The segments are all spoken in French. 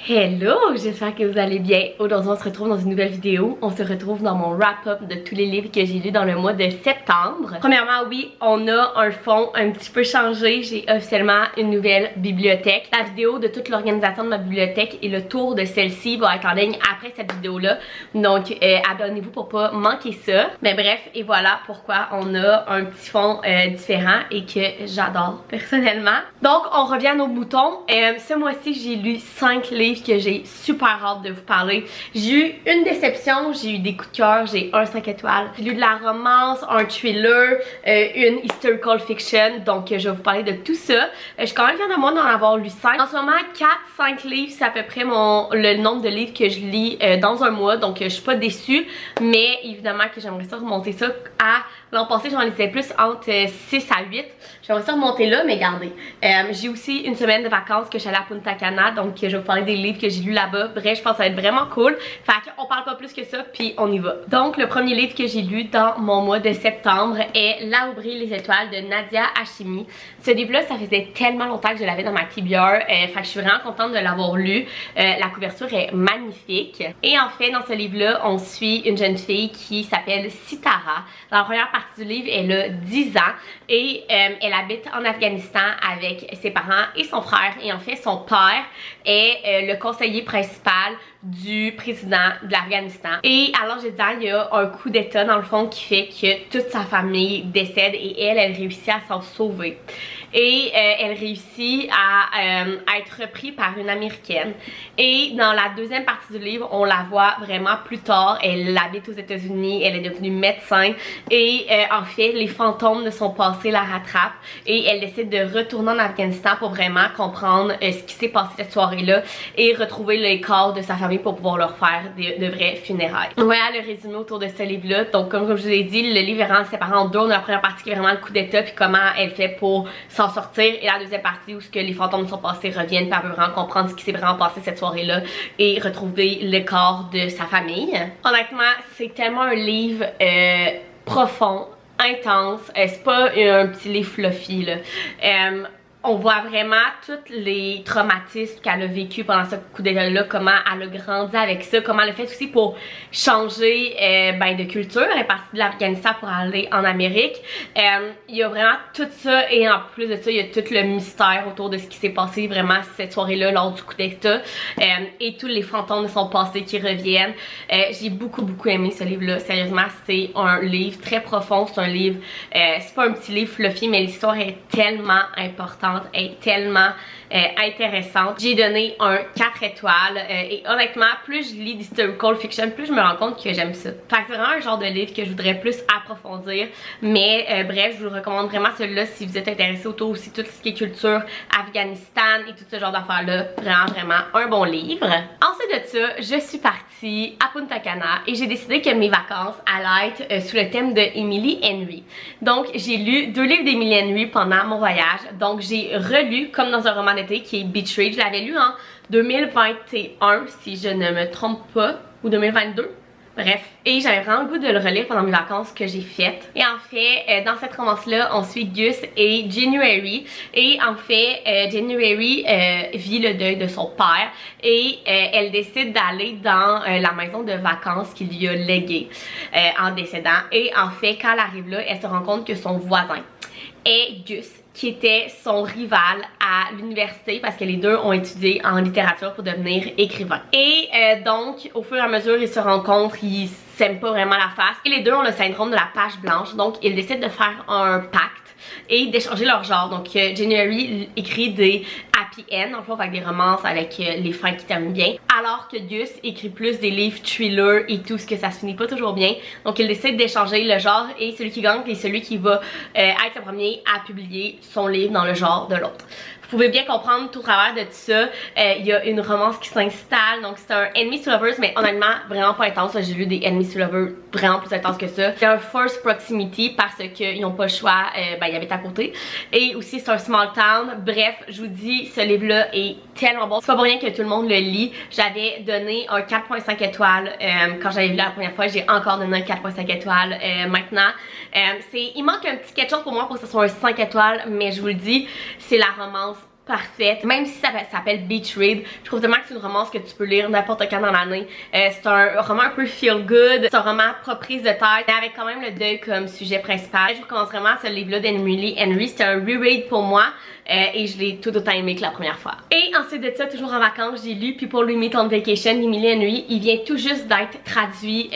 Hello, j'espère que vous allez bien. Aujourd'hui on se retrouve dans une nouvelle vidéo. On se retrouve dans mon wrap-up de tous les livres que j'ai lus dans le mois de septembre. Premièrement, oui, on a un fond un petit peu changé. J'ai officiellement une nouvelle bibliothèque. La vidéo de toute l'organisation de ma bibliothèque et le tour de celle-ci va être en ligne après cette vidéo-là. Donc abonnez-vous pour pas manquer ça. Mais bref, et voilà pourquoi on a un petit fond différent et que j'adore personnellement. Donc on revient à nos boutons. Ce mois-ci j'ai lu 5 livres que j'ai super hâte de vous parler. J'ai eu une déception, j'ai eu des coups de cœur, j'ai un 5 étoiles. J'ai lu de la romance, un thriller, une historical fiction, donc je vais vous parler de tout ça. Je suis quand même fière de moi d'en avoir lu 5. En ce moment, 4-5 livres, c'est à peu près le nombre de livres que je lis dans un mois, donc je suis pas déçue, mais évidemment que j'aimerais ça remonter ça à l'an passé, j'en lisais plus entre 6 à 8. J'aimerais ça remonter là, mais regardez. J'ai aussi une semaine de vacances que je suis allée à Punta Cana, donc je vais vous parler des livres que j'ai lus là-bas. Bref, je pense que ça va être vraiment cool. Fait qu'on parle pas plus que ça, puis on y va. Donc, le premier livre que j'ai lu dans mon mois de septembre est Là où brillent les étoiles de Nadia Hachimi. Ce livre-là, ça faisait tellement longtemps que je l'avais dans ma TBR. Fait que je suis vraiment contente de l'avoir lu. La couverture est magnifique. Et en fait, dans ce livre-là, on suit une jeune fille qui s'appelle Sitara. Dans la première partie du livre, elle a 10 ans et elle habite en Afghanistan avec ses parents et son frère. Et en fait, son père est le conseiller principal du président de l'Afghanistan. Et à l'âge de 10 ans, il y a un coup d'état dans le fond qui fait que toute sa famille décède et elle réussit à s'en sauver. Et elle réussit à être reprise par une Américaine. Et dans la deuxième partie du livre, on la voit vraiment plus tard. Elle habite aux États-Unis, elle est devenue médecin. Et en fait, les fantômes de son passé la rattrapent. Et elle décide de retourner en Afghanistan pour vraiment comprendre ce qui s'est passé cette soirée-là. Et retrouver les corps de sa famille pour pouvoir leur faire de vrais funérailles. Voilà le résumé autour de ce livre-là. Donc comme je vous ai dit, le livre est vraiment séparé en deux. On a la première partie qui est vraiment le coup d'état puis comment elle fait pour s'en sortir, et la deuxième partie où ce que les fantômes de son passé reviennent, puis elle veut vraiment comprendre ce qui s'est vraiment passé cette soirée-là et retrouver le corps de sa famille. Honnêtement, c'est tellement un livre profond, intense. C'est pas un petit livre fluffy là. On voit vraiment tous les traumatismes qu'elle a vécu pendant ce coup d'état-là, comment elle a grandi avec ça, comment elle a fait aussi pour changer de culture. Elle est partie de l'Afghanistan pour aller en Amérique. Il y a vraiment tout ça, et en plus de ça, il y a tout le mystère autour de ce qui s'est passé vraiment cette soirée-là lors du coup d'état, et tous les fantômes de son passé qui reviennent. J'ai beaucoup aimé ce livre-là. Sérieusement, c'est un livre très profond. C'est un livre, c'est pas un petit livre fluffy, mais l'histoire est tellement importante, est tellement intéressante. J'ai donné un 4 étoiles et honnêtement, plus je lis d'historical fiction, plus je me rends compte que j'aime ça. Fait que c'est vraiment un genre de livre que je voudrais plus approfondir, mais bref, je vous recommande vraiment celui-là si vous êtes intéressé autour aussi tout ce qui est culture Afghanistan et tout ce genre d'affaires-là. Vraiment un bon livre. Ensuite de ça, je suis partie à Punta Cana et j'ai décidé que mes vacances allaient être sous le thème de Emily Henry. Donc j'ai lu 2 livres d'Emily Henry pendant mon voyage. Donc j'ai relu, comme dans un roman d'été, qui est Beach Read. Je l'avais lu en 2021 si je ne me trompe pas, ou 2022. Bref, et j'avais vraiment le goût de le relire pendant mes vacances que j'ai faites. Et en fait, dans cette romance-là, on suit Gus et January. Et en fait, January vit le deuil de son père et elle décide d'aller dans la maison de vacances qu'il lui a léguée en décédant. Et en fait, quand elle arrive là, elle se rend compte que son voisin est Gus, qui était son rival à l'université parce que les deux ont étudié en littérature pour devenir écrivains. Et donc, au fur et à mesure, ils se rencontrent, ils s'aiment pas vraiment la face. Et les deux ont le syndrome de la page blanche, donc ils décident de faire un pacte et d'échanger leur genre. Donc January écrit des happy end, en fait, avec des romances avec les fins qui terminent bien, alors que Gus écrit plus des livres thrillers et tout ce que ça se finit pas toujours bien. Donc il décide d'échanger le genre, et celui qui gagne est celui qui va être le premier à publier son livre dans le genre de l'autre. Vous pouvez bien comprendre tout au travers de tout ça, il y a une romance qui s'installe. Donc c'est un enemies to lovers, mais honnêtement vraiment pas intense. J'ai lu des enemies to lovers vraiment plus intenses que ça. C'est un forced proximity parce qu'ils n'ont pas le choix, ils habitent à côté. Et aussi c'est un small town. Bref, je vous dis, ce livre là est tellement bon. C'est pas pour rien que tout le monde le lit. J'avais donné un 4.5 étoiles quand j'avais lu la première fois. J'ai encore donné un 4.5 étoiles maintenant. Il manque un petit quelque chose pour moi pour que ce soit un 5 étoiles, mais je vous le dis, c'est la romance parfaite, même si ça s'appelle Beach Read. Je trouve tellement que c'est une romance que tu peux lire n'importe quand dans l'année. C'est un roman un peu feel good, c'est un roman pas prise de tête, mais avec quand même le deuil comme sujet principal. Je vous recommence vraiment ce livre-là d'Emily Henry. C'était un reread pour moi et je l'ai tout autant aimé que la première fois. Et ensuite de ça, toujours en vacances, j'ai lu People We Meet on Vacation d'Emily Henry. Il vient tout juste d'être traduit.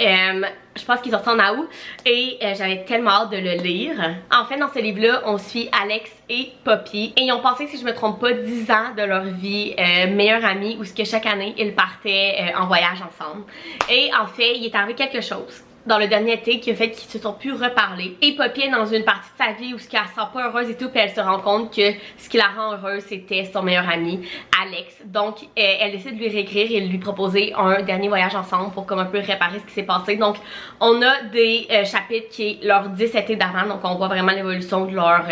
Je pense qu'ils sortent en août et j'avais tellement hâte de le lire. En fait, dans ce livre-là, on suit Alex et Poppy et ils ont passé, si je me trompe pas, 10 ans de leur vie meilleurs amis où ce que chaque année, ils partaient en voyage ensemble. Et en fait, il est arrivé quelque chose dans le dernier été qui a fait qu'ils se sont plus reparlés. Et Poppy est dans une partie de sa vie où ce qu'elle se sent pas heureuse et tout, puis elle se rend compte que ce qui la rend heureuse c'était son meilleur ami, Alex. Donc elle décide de lui réécrire et de lui proposer un dernier voyage ensemble pour comme un peu réparer ce qui s'est passé. Donc on a des chapitres qui est leur 10 étés d'avant, donc on voit vraiment l'évolution de leur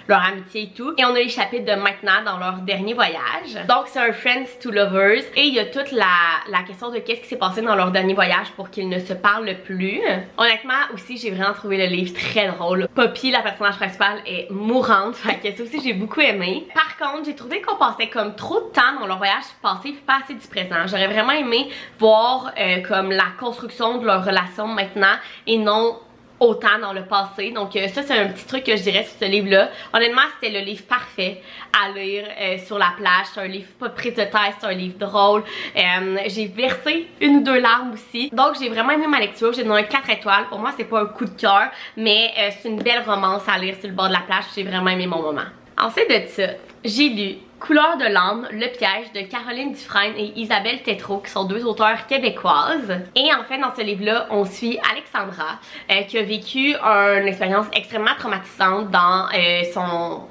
amitié et tout. Et on a les chapitres de maintenant dans leur dernier voyage. Donc c'est un Friends to Lovers et il y a toute la question de qu'est-ce qui s'est passé dans leur dernier voyage pour qu'ils ne se parlent plus. Honnêtement aussi j'ai vraiment trouvé le livre très drôle. Poppy, la personnage principale, est mourante, fait que ça aussi j'ai beaucoup aimé. Par contre j'ai trouvé qu'on passait comme trop de temps dans leur voyage passé puis pas assez du présent. J'aurais vraiment aimé voir comme la construction de leur relation maintenant et non autant dans le passé. Donc ça c'est un petit truc que je dirais sur ce livre là. Honnêtement c'était le livre parfait à lire sur la plage. C'est un livre pas de prise de tête, c'est un livre drôle. J'ai versé une ou deux larmes aussi. Donc j'ai vraiment aimé ma lecture. J'ai donné un 4 étoiles. Pour moi c'est pas un coup de cœur, mais c'est une belle romance à lire sur le bord de la plage. J'ai vraiment aimé mon moment. Ensuite de ça, j'ai lu Couleur de l'âme, Le piège de Caroline Dufresne et Isabelle Tétrault qui sont deux auteurs québécoises. Et en fait dans ce livre-là, on suit Alexandra qui a vécu une expérience extrêmement traumatisante dans son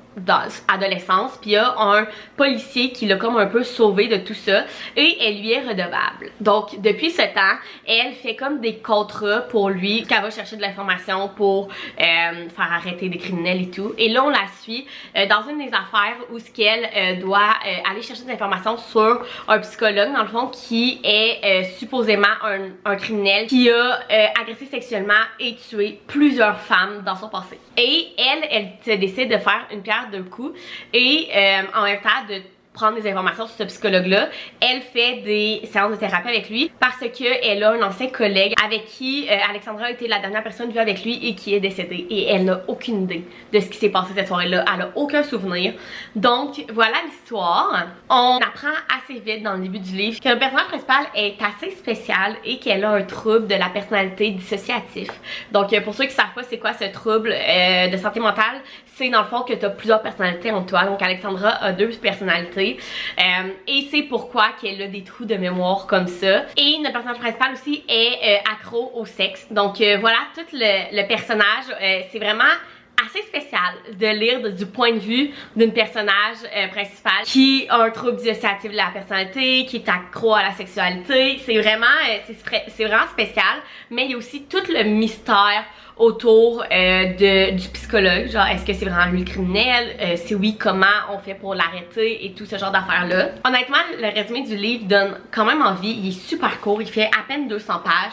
adolescence, puis il y a un policier qui l'a comme un peu sauvé de tout ça et elle lui est redevable. Donc depuis ce temps, elle fait comme des contrats pour lui, qu'elle va chercher de l'information pour faire arrêter des criminels et tout. Et là on la suit dans une des affaires où ce qu'elle doit aller chercher des informations sur un psychologue dans le fond qui est supposément un criminel qui a agressé sexuellement et tué plusieurs femmes dans son passé. Et elle se décide de faire une pierre deux coups et en même temps de prendre des informations sur ce psychologue-là. Elle fait des séances de thérapie avec lui parce qu'elle a un ancien collègue avec qui Alexandra a été la dernière personne vue avec lui et qui est décédée. Et elle n'a aucune idée de ce qui s'est passé cette soirée-là. Elle n'a aucun souvenir. Donc voilà l'histoire. On apprend assez vite dans le début du livre que le personnage principal est assez spécial et qu'elle a un trouble de la personnalité dissociatif. Donc pour ceux qui ne savent pas c'est quoi ce trouble de santé mentale, c'est dans le fond que tu as plusieurs personnalités en toi. Donc Alexandra a deux personnalités et c'est pourquoi qu'elle a des trous de mémoire comme ça. Et notre personnage principal aussi est accro au sexe. Donc voilà, tout le personnage, c'est vraiment assez spécial de lire du point de vue d'une personnage principale qui a un trouble dissociatif de la personnalité, qui est accro à la sexualité. C'est vraiment spécial, mais il y a aussi tout le mystère autour du psychologue. Genre, est-ce que c'est vraiment lui le criminel? Si oui, comment on fait pour l'arrêter et tout ce genre d'affaires-là. Honnêtement, le résumé du livre donne quand même envie. Il est super court, il fait à peine 200 pages,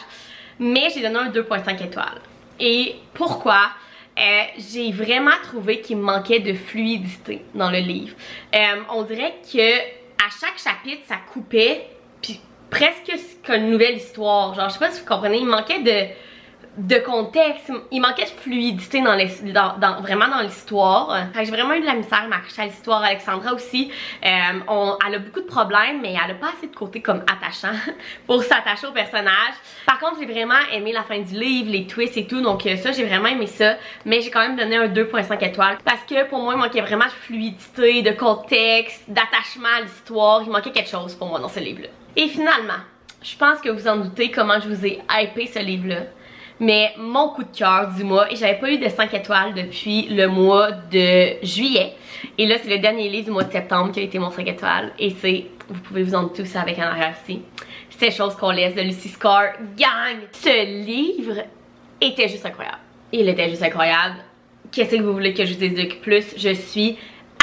mais j'ai donné un 2.5 étoiles. Et pourquoi? J'ai vraiment trouvé qu'il manquait de fluidité dans le livre. On dirait que à chaque chapitre, ça coupait, puis presque qu'une nouvelle histoire. Genre, je sais pas si vous comprenez, il manquait de contexte, il manquait de fluidité vraiment dans l'histoire. J'ai vraiment eu de la misère à m'accrocher à l'histoire. Alexandra aussi, elle a beaucoup de problèmes, mais elle a pas assez de côté comme attachant pour s'attacher au personnage. Par contre, j'ai vraiment aimé la fin du livre, les twists et tout, donc ça, j'ai vraiment aimé ça. Mais j'ai quand même donné un 2.5 étoiles parce que pour moi, il manquait vraiment de fluidité, de contexte, d'attachement à l'histoire. Il manquait quelque chose pour moi dans ce livre-là. Et finalement, je pense que vous en doutez comment je vous ai hypé ce livre-là. Mais mon coup de cœur du mois, et j'avais pas eu de 5 étoiles depuis le mois de juillet. Et là, c'est le dernier livre du mois de septembre qui a été mon 5 étoiles. Et c'est, vous pouvez vous en douter aussi avec un arrière ici, c'est Chose qu'on laisse de Lucy Score. Gang! Ce livre était juste incroyable. Il était juste incroyable. Qu'est-ce que vous voulez que je vous dise de plus? Je suis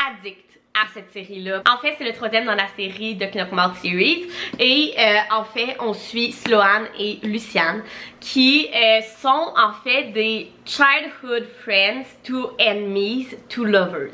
addict à cette série-là. En fait, c'est le 3e dans la série de Knockmouth Series. Et en fait, on suit Sloane et Luciane qui sont en fait des childhood friends to enemies to lovers.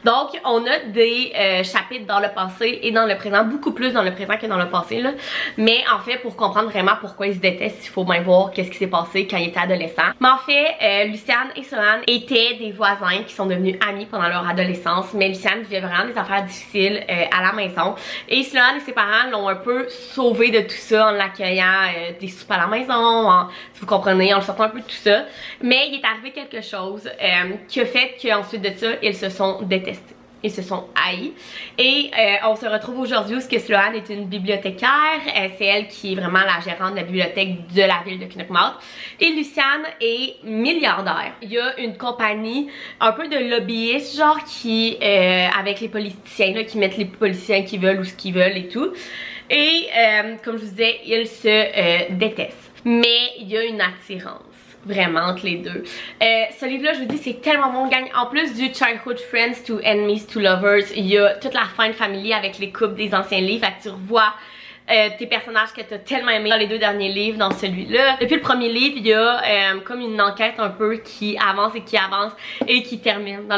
Donc, on a des chapitres dans le passé et dans le présent, beaucoup plus dans le présent que dans le passé, là. Mais en fait, pour comprendre vraiment pourquoi ils se détestent, il faut bien voir qu'est-ce qui s'est passé quand ils étaient adolescents. Mais en fait, Luciane et Sloane étaient des voisins qui sont devenus amis pendant leur adolescence. Mais Luciane vivait vraiment des affaires difficiles à la maison. Et Sloane et ses parents l'ont un peu sauvé de tout ça en l'accueillant des soupes à la maison, si vous comprenez, en le sortant un peu de tout ça. Mais il est arrivé quelque chose qui a fait qu'ensuite de ça, ils se sont détestés. Ils se sont haïs. Et on se retrouve aujourd'hui où Sloane est une bibliothécaire. C'est elle qui est vraiment la gérante de la bibliothèque de la ville de Knockmouth. Et Luciane est milliardaire. Il y a une compagnie un peu de lobbyistes, genre qui, avec les politiciens, là, qui mettent les politiciens qu'ils veulent ou ce qu'ils veulent et tout. Et comme je vous disais, ils se détestent. Mais il y a une attirance. Vraiment entre les deux. Ce livre-là, je vous dis, c'est tellement bon, gang. En plus du Childhood Friends to Enemies to Lovers, il y a toute la fin de famille avec les couples des anciens livres. Fait que tu revois tes personnages que tu as tellement aimé dans les 2 derniers livres, dans celui-là. Depuis le premier livre, il y a comme une enquête un peu qui avance et qui termine dans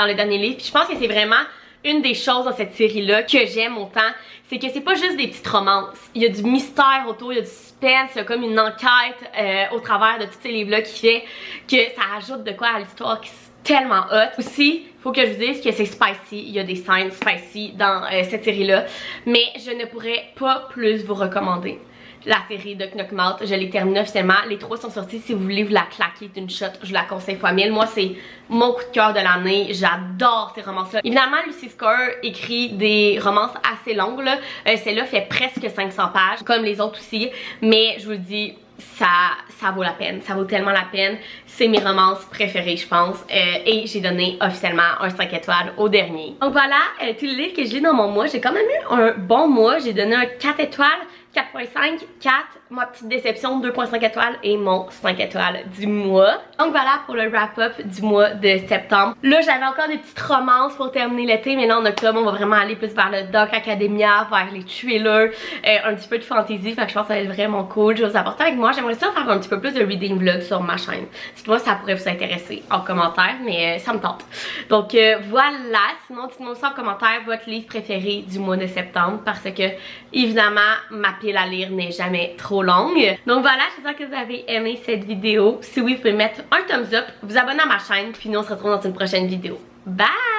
le dernier livre. Puis je pense que c'est vraiment une des choses dans cette série-là que j'aime autant, c'est que c'est pas juste des petites romances. Il y a du mystère autour, il y a du suspense, il y a comme une enquête au travers de tous ces livres-là qui fait que ça ajoute de quoi à l'histoire qui est tellement hot. Aussi, il faut que je vous dise que c'est spicy, il y a des scènes spicy dans cette série-là, mais je ne pourrais pas plus vous recommander la série de Knockmouth. Je l'ai terminée officiellement. Les 3 sont sortis. Si vous voulez vous la claquer d'une shot, je la conseille fois 1000. Moi, c'est mon coup de cœur de l'année. J'adore ces romances-là. Évidemment, Lucy Score écrit des romances assez longues, là. Celle-là fait presque 500 pages, comme les autres aussi. Mais je vous le dis, ça vaut la peine. Ça vaut tellement la peine. C'est mes romances préférées, je pense. Et j'ai donné officiellement un 5 étoiles au dernier. Donc voilà, tous les livres que j'ai dans mon mois. J'ai quand même eu un bon mois. J'ai donné un 4 étoiles. 4.5, 4, ma petite déception, 2.5 étoiles et mon 5 étoiles du mois. Donc voilà pour le wrap-up du mois de septembre. Là, j'avais encore des petites romances pour terminer l'été, mais là en octobre, on va vraiment aller plus vers le Dark Academia, vers les thrillers, un petit peu de fantasy, fait que je pense que ça va être vraiment cool. Je vais vous apporter avec moi. J'aimerais ça faire un petit peu plus de reading vlog sur ma chaîne. Dites-moi si ça pourrait vous intéresser en commentaire, mais ça me tente. Donc voilà, sinon dites-moi aussi en commentaire votre livre préféré du mois de septembre, parce que évidemment, ma pile à lire n'est jamais trop longue. Donc voilà, j'espère que vous avez aimé cette vidéo. Si oui, vous pouvez mettre un thumbs up, vous abonner à ma chaîne, puis nous on se retrouve dans une prochaine vidéo. Bye!